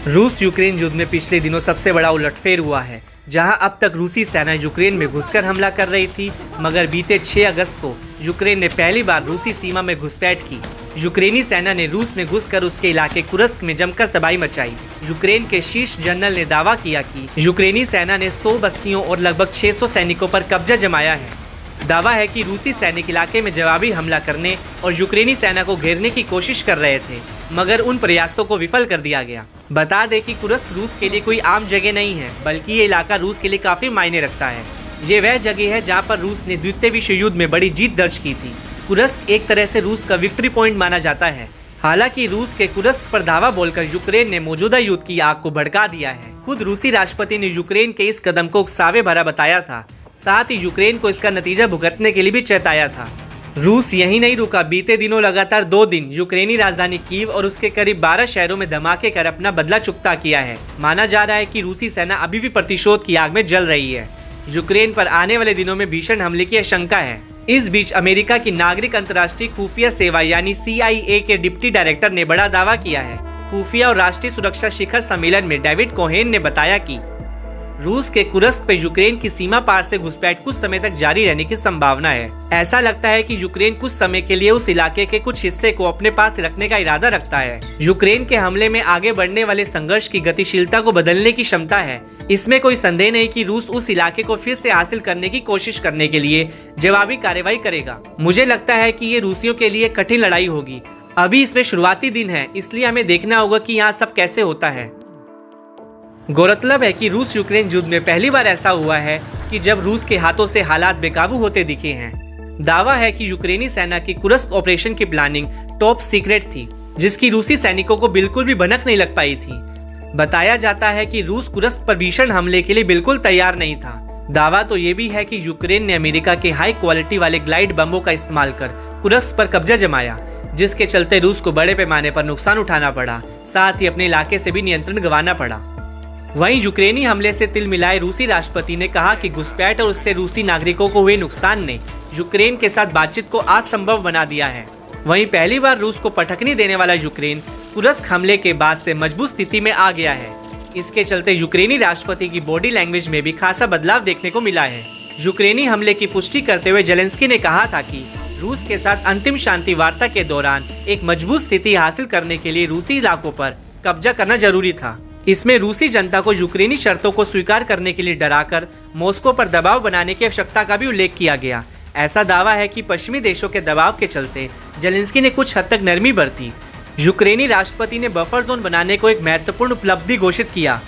रूस यूक्रेन युद्ध में पिछले दिनों सबसे बड़ा उलटफेर हुआ है, जहां अब तक रूसी सेना यूक्रेन में घुसकर हमला कर रही थी, मगर बीते 6 अगस्त को यूक्रेन ने पहली बार रूसी सीमा में घुसपैठ की। यूक्रेनी सेना ने रूस में घुसकर उसके इलाके कुर्स्क में जमकर तबाही मचाई। यूक्रेन के शीर्ष जनरल ने दावा किया कि यूक्रेनी सेना ने 100 बस्तियों और लगभग 600 सैनिकों पर कब्जा जमाया है। दावा है कि रूसी सैनिक इलाके में जवाबी हमला करने और यूक्रेनी सेना को घेरने की कोशिश कर रहे थे, मगर उन प्रयासों को विफल कर दिया गया। बता दें कि कुर्स्क रूस के लिए कोई आम जगह नहीं है, बल्कि ये इलाका रूस के लिए काफी मायने रखता है। ये वह जगह है जहाँ पर रूस ने द्वितीय विश्व युद्ध में बड़ी जीत दर्ज की थी। कुर्स्क एक तरह से रूस का विक्ट्री पॉइंट माना जाता है। हालांकि रूस के कुर्स्क पर धावा बोलकर यूक्रेन ने मौजूदा युद्ध की आग को भड़का दिया है। खुद रूसी राष्ट्रपति ने यूक्रेन के इस कदम को उकसावे भरा बताया था, साथ ही यूक्रेन को इसका नतीजा भुगतने के लिए भी चेताया था। रूस यहीं नहीं रुका। बीते दिनों लगातार 2 दिन यूक्रेनी राजधानी कीव और उसके करीब 12 शहरों में धमाके कर अपना बदला चुकता किया है। माना जा रहा है कि रूसी सेना अभी भी प्रतिशोध की आग में जल रही है। यूक्रेन पर आने वाले दिनों में भीषण हमले की आशंका है। इस बीच अमेरिका की नागरिक अंतर्राष्ट्रीय खुफिया सेवा यानी CIA के डिप्टी डायरेक्टर ने बड़ा दावा किया है। खुफिया और राष्ट्रीय सुरक्षा शिखर सम्मेलन में डेविड कोहेन ने बताया कि रूस के कुर्स्क पे यूक्रेन की सीमा पार से घुसपैठ कुछ समय तक जारी रहने की संभावना है। ऐसा लगता है कि यूक्रेन कुछ समय के लिए उस इलाके के कुछ हिस्से को अपने पास रखने का इरादा रखता है। यूक्रेन के हमले में आगे बढ़ने वाले संघर्ष की गतिशीलता को बदलने की क्षमता है। इसमें कोई संदेह नहीं कि रूस उस इलाके को फिर से हासिल करने की कोशिश करने के लिए जवाबी कार्रवाई करेगा। मुझे लगता है कि ये रूसियों के लिए कठिन लड़ाई होगी। अभी इसमें शुरुआती दिन है, इसलिए हमें देखना होगा कि यहाँ सब कैसे होता है। गौरतलब है कि रूस यूक्रेन युद्ध में पहली बार ऐसा हुआ है कि जब रूस के हाथों से हालात बेकाबू होते दिखे हैं। दावा है कि यूक्रेनी सेना की कुर्स्क ऑपरेशन की प्लानिंग टॉप सीक्रेट थी, जिसकी रूसी सैनिकों को बिल्कुल भी भनक नहीं लग पाई थी। बताया जाता है कि रूस कुर्स्क पर भीषण हमले के लिए बिल्कुल तैयार नहीं था। दावा तो ये भी है कि यूक्रेन ने अमेरिका के हाई क्वालिटी वाले ग्लाइड बमों का इस्तेमाल कर कुर्स्क पर कब्जा जमाया, जिसके चलते रूस को बड़े पैमाने पर नुकसान उठाना पड़ा, साथ ही अपने इलाके से भी नियंत्रण गंवाना पड़ा। वहीं यूक्रेनी हमले से तिल मिलाए रूसी राष्ट्रपति ने कहा कि घुसपैठ और उससे रूसी नागरिकों को हुए नुकसान ने यूक्रेन के साथ बातचीत को असंभव बना दिया है। वहीं पहली बार रूस को पटखनी देने वाला यूक्रेन कुर्स्क हमले के बाद से मजबूत स्थिति में आ गया है। इसके चलते यूक्रेनी राष्ट्रपति की बॉडी लैंग्वेज में भी खासा बदलाव देखने को मिला है। यूक्रेनी हमले की पुष्टि करते हुए जेलेंस्की ने कहा था कि रूस के साथ अंतिम शांति वार्ता के दौरान एक मजबूत स्थिति हासिल करने के लिए रूसी इलाकों पर कब्जा करना जरूरी था। इसमें रूसी जनता को यूक्रेनी शर्तों को स्वीकार करने के लिए डराकर मॉस्को पर दबाव बनाने की आवश्यकता का भी उल्लेख किया गया। ऐसा दावा है कि पश्चिमी देशों के दबाव के चलते जेलेंस्की ने कुछ हद तक नरमी बरती। यूक्रेनी राष्ट्रपति ने बफर जोन बनाने को एक महत्वपूर्ण उपलब्धि घोषित किया।